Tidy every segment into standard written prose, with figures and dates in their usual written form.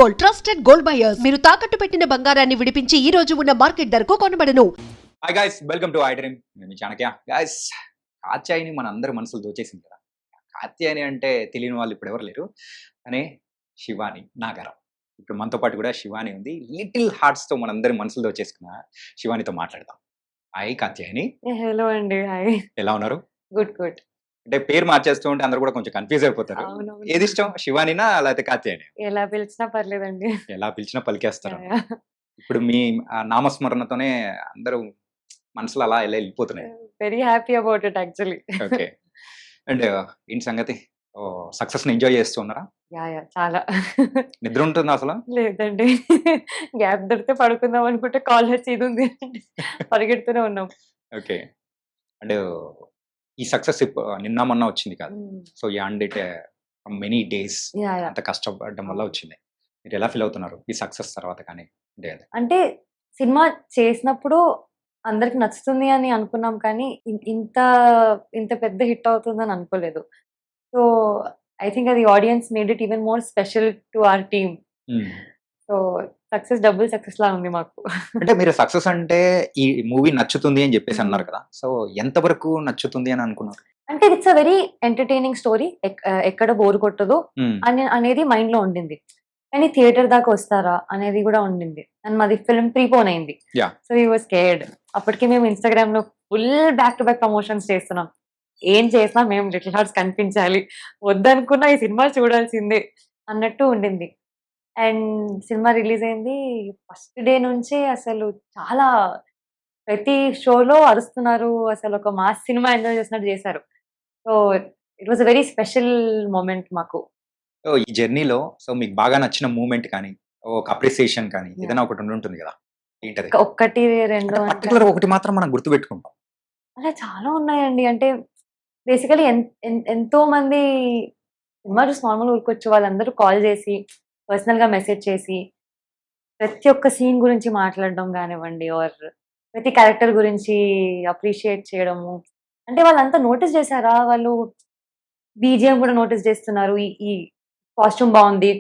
Gold, trusted gold buyers. మీరు తాకట్టు పెట్టిన బంగారాన్ని విడిపించి ఈ రోజు ఉన్న మార్కెట్ ధరకు కొనబడను. Hi guys, welcome to iDream. నేను చాణక్య. గైస్, కాత్యాయని మన అందరి మనసులు దోచేసింది కదా. కాత్యాయని అంటే తెలియని వాళ్ళు ఇప్పుడు ఎవరు లేరు. అనే శివాని నాగరం. ఇప్పుడు మనతో పాటు కూడా శివాని ఉంది. లిటిల్ హార్ట్స్తో మనందరి మనసులు దోచేసుకున్న శివానితో మాట్లాడదాం. హాయ్ కాత్యాయని, హలో అండి. హాయ్. ఎలా ఉన్నారు? Good good. అంటే పేరు మార్చేస్తూ ఉంటే అందరు కూడా కొంచెం కన్ఫ్యూజ్ అయిపోతారు. అవునవును. ఏది ఇష్టం, శివానినా లేకపోతే కాత్యాయని? ఎలా పిలిచినా పర్లేదండి. ఎలా పిలిచినా పలికేస్తారు. ఇప్పుడు మీ నామస్మరణతోనే అందరూ మనసులో అలా ఎలా వెళ్ళిపోతున్నాయి. Very happy about it actually. Okay. And ఏంటి సంగతి, సక్సెస్ ని ఎంజాయ్ చేస్తూ ఉన్నారా? యా చాలా. నిద్ర ఉంటుందా అసలు? లేదండి, గ్యాప్ దొరికితే పడుకుందాం అనుకుంటే కాల్ వచ్చి ఇది ఉంది పరిగెడుతూనే ఉన్నాం. ఓకే. అండ్ ఈ సక్సెస్ నిన్న మొన్న వచ్చింది కాదు. సో ఈ and it many days yeah అంత కష్టపడడం వల్ల వచ్చింది. మీరు ఎలా ఫీల్ అవుతున్నారు ఈ సక్సెస్ తర్వాత? కానీ అంటే సినిమా చేసినప్పుడు అందరికి నచ్చుతుంది అని అనుకున్నాం, కానీ ఇంత ఇంత పెద్ద హిట్ అవుతుందని అనుకోలేదు. సో ఐ థింక్ అది audience made it even more special to our team. So success double success లా ఉంది మాకు. అంటే మీరు సక్సెస్ అంటే ఈ మూవీ నచ్చుతుంది అని చెప్పేసి అన్నారు కదా. సో ఎంత వరకు నచ్చుతుంది అని అనుకున్నారు? అంటే it's a very entertaining story, ఎక్కడ బోర్ కొట్టదు అనేది మైండ్ లో ఉండింది. కానీ థియేటర్ దాకా వస్తారా అనేది కూడా ఉండింది. అండ్ మాది ఫిల్మ్ ప్రీపోన్ అయింది. So we was scared. అప్పటికి మేము ఇన్స్టాగ్రామ్ లో full back to back promotions చేస్తున్నాం. ఏం చేసినా మేము లిటిల్ హార్ట్స్ కనిపించాలి, వద్దనుకున్నా ఈ సినిమా చూడాల్సిందే అన్నట్టు ఉండింది. అండ్ సినిమా రిలీజ్ అయింది ఫస్ట్ డే నుంచే అసలు చాలా ప్రతి షోలో అరుస్తున్నారు. అసలు ఒక మాస్ సినిమా ఎంజాయ్ చేసినట్టు చేశారు. So it was a very special moment మాకు. సో ఈ జర్నీలో సో మీకు బాగా నచ్చిన మూమెంట్ కానీ, ఒక అప్రిసియేషన్ కానీ ఏదైనా ఒకటి ఉంటుంది కదా, ఏంటది? ఒక్కటి రెండు పర్టికులర్ ఒకటి మాత్రం మనం గుర్తుపెట్టుకుంటాం. అలా చాలా ఉన్నాయండి. అంటే బేసికలీ ఎంతో మంది సినిమా చూసి నార్మల్ ఊరుకొచ్చి వాళ్ళందరూ కాల్ చేసి పర్సనల్ గా మెసేజ్ చేసి ప్రతి ఒక్క సీన్ గురించి మాట్లాడడం కానివ్వండి, ఆర్ ప్రతి క్యారెక్టర్ గురించి అప్రిషియేట్ చేయడము. అంటే వాళ్ళంతా నోటీస్ చేశారా, వాళ్ళు బీజిఎం కూడా నోటీస్ చేస్తున్నారు, ఈ కాస్ట్యూమ్ బాగుంది,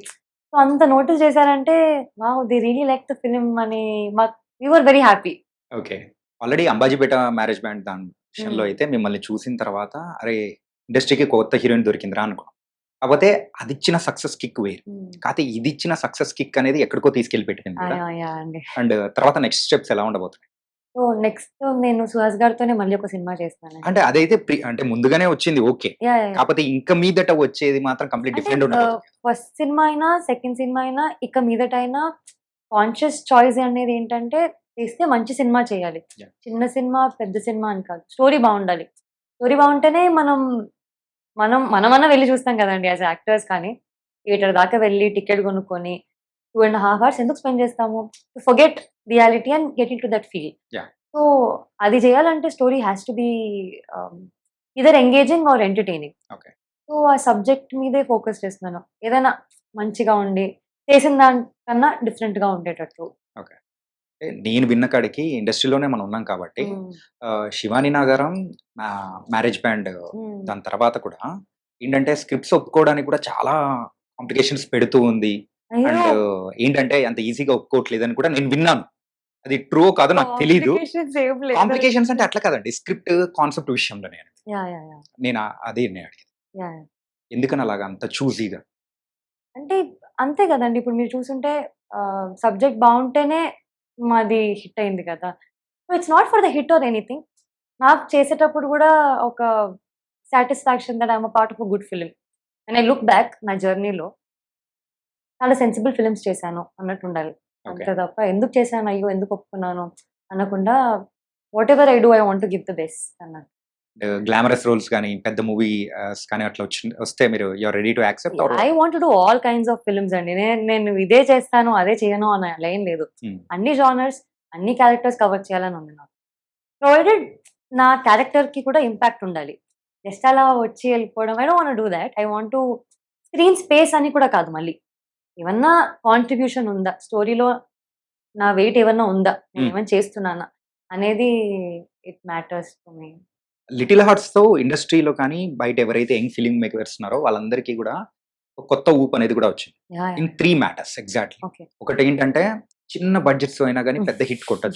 సో అంత నోటీస్ చేశారంటే wow, they really like the film అని we were very happy. Okay. Already Ambajipeta marriage band దాని విషయంలో అయితే మిమ్మల్ని చూసిన తర్వాత అరే ఇండస్ట్రీకి కొత్త హీరోయిన్ దొరికిందిరా అనుకున్నాం. కాకపోతే అది ఇచ్చిన సక్సెస్ కిక్ వేరు. కాకపోతే ఇది ఇచ్చిన సక్సెస్ కిక్ అనేది ఎక్కడికో తీసుకెళ్లి పెట్టింది కదా. అండ్ తర్వాత నెక్స్ట్ స్టెప్స్ ఎలా ఉండబోతున్నాయి? సో నెక్స్ట్ నేను సుహాస్ గారితోనే మళ్ళీ ఒక సినిమా చేస్తాను. అంటే అదైతే అంటే ముందుగానే వచ్చింది ఓకే, కాకపోతే ఇంకా మీదట వచ్చేది మాత్రం కంప్లీట్ డిఫరెంట్ ఉండదు. ఫస్ట్ సినిమా అయినా సెకండ్ సినిమా అయినా ఇక మీదట అయినా కాన్షియస్ చాయిస్ అనేది ఏంటంటే చేస్తే మంచి సినిమా చేయాలి. చిన్న సినిమా పెద్ద సినిమా అని కాదు, స్టోరీ బాగుండాలి. స్టోరీ బాగుంటేనే మనమన్నా వెళ్ళి చూస్తాం కదండి యాజ్ యాక్టర్స్. కానీ థియేటర్ దాకా వెళ్ళి టికెట్ కొనుక్కొని 2.5 hours ఎందుకు స్పెండ్ చేస్తాము? Forget reality and get into that feel. So అది చేయాలంటే story has to be either engaging or entertaining. So ఆ సబ్జెక్ట్ మీదే ఫోకస్ చేస్తున్నాను. ఏదైనా మంచిగా ఉండి చేసిన దానికన్నా డిఫరెంట్ గా ఉండేటట్టు. నేను విన్న కాడికి ఇండస్ట్రీలోనే మనం ఉన్నాం కాబట్టి శివాని నాగరం మ్యారేజ్ బ్యాండ్ దాని తర్వాత కూడా ఏంటంటే స్క్రిప్ట్స్ ఒప్పుకోవడానికి కూడా చాలా కాంప్లికేషన్స్ పెడుతూ ఉంది. అండ్ ఏంటంటే అంత ఈజీగా ఒప్పుకోవట్లేదని కూడా నేను విన్నాను. అది ట్రూ కాదు నాకు తెలీదు. కాంప్లికేషన్స్ అంటే అట్లా కదండి, స్క్రిప్ట్ కాన్సెప్ట్ విషయంలో నేను అదే అడిగేది, ఎందుకని అలాగా అంత చూజీగా? అంటే అంతే కదండి. ఇప్పుడు మీరు చూసుంటే సబ్జెక్ట్ బాగుంటేనే మాది హిట్ అయింది కదా. So it's not for the hit or anything. నాకు చేసేటప్పుడు కూడా ఒక satisfaction that I'm a part of a good film. And I look back నా జర్నీలో చాలా సెన్సిబుల్ ఫిలిమ్స్ చేశాను అన్నట్టు ఉండాలి. అంతే తప్ప ఎందుకు చేశాను, అయ్యో ఎందుకు ఒప్పుకున్నాను అనకుండా whatever I do I want to give the best అన్నట్టు. గ్లామరస్ రోల్స్ కానీ పెద్ద మూవీ కానీ అట్లా వస్తే మీరు you are ready to accept? I want to do all kinds of films అండి. నేను ఇదే చేస్తాను అదే చేయను అని అలా ఏం లేదు. అన్ని జానర్స్ అన్ని క్యారెక్టర్స్ కవర్ చేయాలని ఉంది నాకు. ప్రొవైడెడ్ నా క్యారెక్టర్ కి కూడా ఇంపాక్ట్ ఉండాలి. జస్ట్ అలా వచ్చి వెళ్ళిపోవడం I don't want to do that. I want to screen space అని కూడా కాదు, మళ్ళీ ఏమన్నా కాంట్రిబ్యూషన్ ఉందా స్టోరీలో, నా వెయిట్ ఏమన్నా ఉందా, నేను ఏమైనా చేస్తున్నానా అనేది it matters to me. Little hearts తో ఇండస్ట్రీలో కానీ బయట ఎవరైతే యంగ్ ఫిల్మ్ మేకర్స్ ఉన్నారో వాళ్ళందరికీ కూడా ఒక కొత్త ఊపు అనేది కూడా వచ్చింది yeah in 3 matters exactly. Okay ఒకటి ఏంటంటే చిన్న బడ్జెట్స్ అయినా కానీ పెద్ద హిట్ కొట్టచ్చు